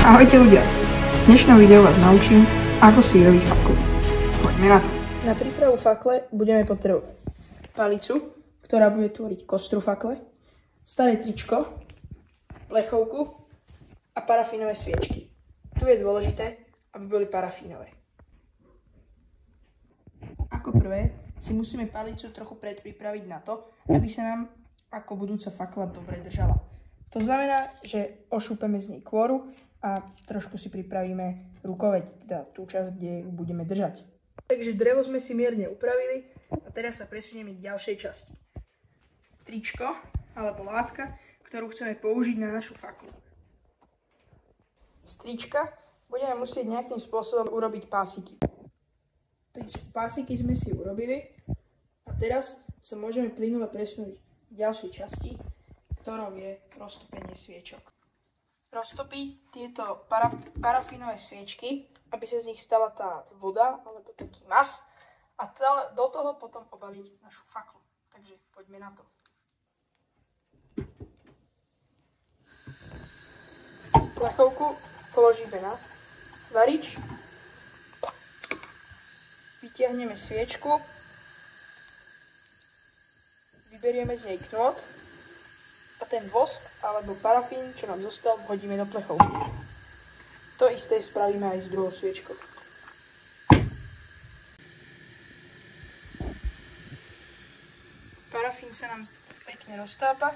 Ahojte ľudia, v dnešnom videu vás naučím, ako si vyrobiť faklu. Poďme na to. Na prípravu fakle budeme potrebovať palicu, ktorá bude tvoriť kostru fakle, staré tričko, plechovku a parafínové sviečky. Tu je dôležité, aby boli parafínové. Ako prvé si musíme palicu trochu predpripraviť na to, aby sa nám ako budúca fakla dobre držala. To znamená, že ošúpeme z nej kôru a trošku si pripravíme rukoveď, teda tú časť, kde ju budeme držať. Takže drevo sme si mierne upravili a teraz sa presunieme k ďalšej časti. Tričko alebo látka, ktorú chceme použiť na našu faklu. Z trička budeme musieť nejakým spôsobom urobiť pásiky. Takže pásiky sme si urobili a teraz sa môžeme plynule presunúť k ďalšej časti, ktorou je roztopenie sviečok. Roztopí tieto parafínové sviečky, aby sa z nich stala tá voda alebo taký mas a do toho potom obaliť našu faklu. Takže poďme na to. Plechovku položíme na varič, vytiahneme sviečku, vyberieme z nej knôt a ten vosk alebo parafín, čo nám zostal, hodíme do plechovky. To isté spravíme aj s druhou sviečkou. Parafín sa nám pekne roztápa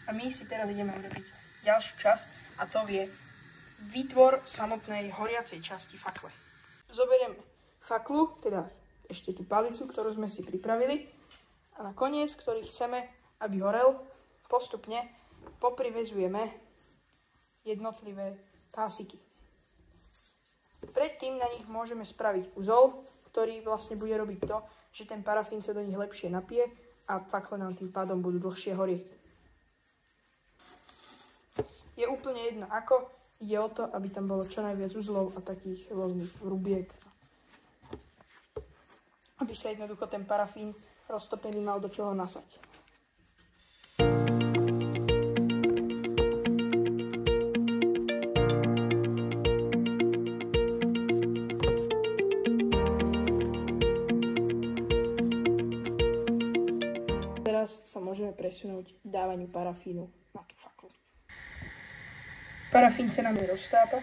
a my si teraz ideme urobiť ďalšiu časť a to je výtvor samotnej horiacej časti fakle. Zoberieme faklu, teda ešte tú palicu, ktorú sme si pripravili a na koniec, ktorý chceme, aby horel, postupne poprivezujeme jednotlivé pásiky. Predtým na nich môžeme spraviť uzol, ktorý vlastne bude robiť to, že ten parafín sa do nich lepšie napije a fakle nám tým pádom budú dlhšie horieť. Je úplne jedno ako, ide o to, aby tam bolo čo najviac uzlov a takých rôznych rubiek. Aby sa jednoducho ten parafín roztopený mal do čoho nasať. Teraz sa môžeme presunúť k dávaniu parafínu na tú faklu. Parafín sa nám roztápa.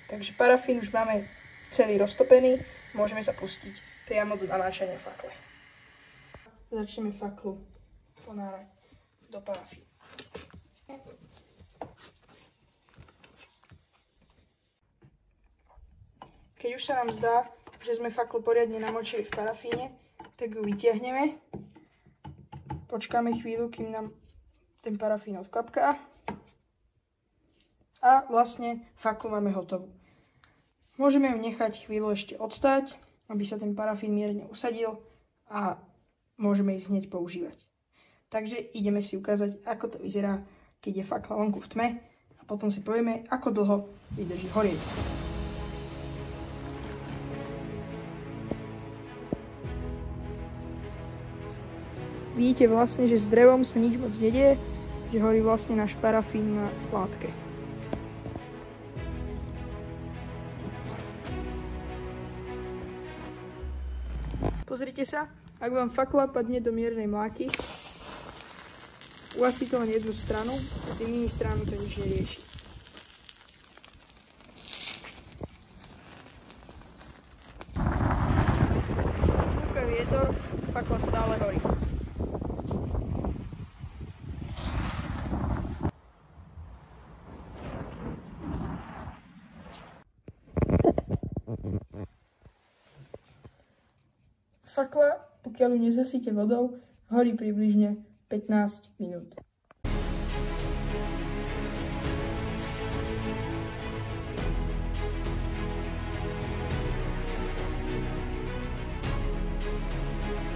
Takže parafín už máme celý roztopený. Môžeme sa pustiť priamo do nanášania fakle. Začneme faklu ponárať do parafínu. Keď už sa nám zdá, že sme faklu poriadne namočili v parafíne, tak ju vytiahneme. Počkáme chvíľu, kým nám ten parafín odkapká. A vlastne faklu máme hotovú. Môžeme ju nechať chvíľu ešte odstáť, aby sa ten parafín mierne usadil a môžeme ísť hneď používať. Takže ideme si ukázať, ako to vyzerá, keď je fakla vonku v tme a potom si povieme, ako dlho vydrží horieť. Vidíte vlastne, že s drevom sa nič moc nedieje, že horí vlastne náš parafín na látke. Pozrite sa, ak vám fakla padne do miernej mláky, ugasí to len jednu stranu, s inými stranami to nič nerieši. Fúka vietor, fakla stále horí. Fakla, pokiaľ ju nezasíte vodou, horí približne 15 minút.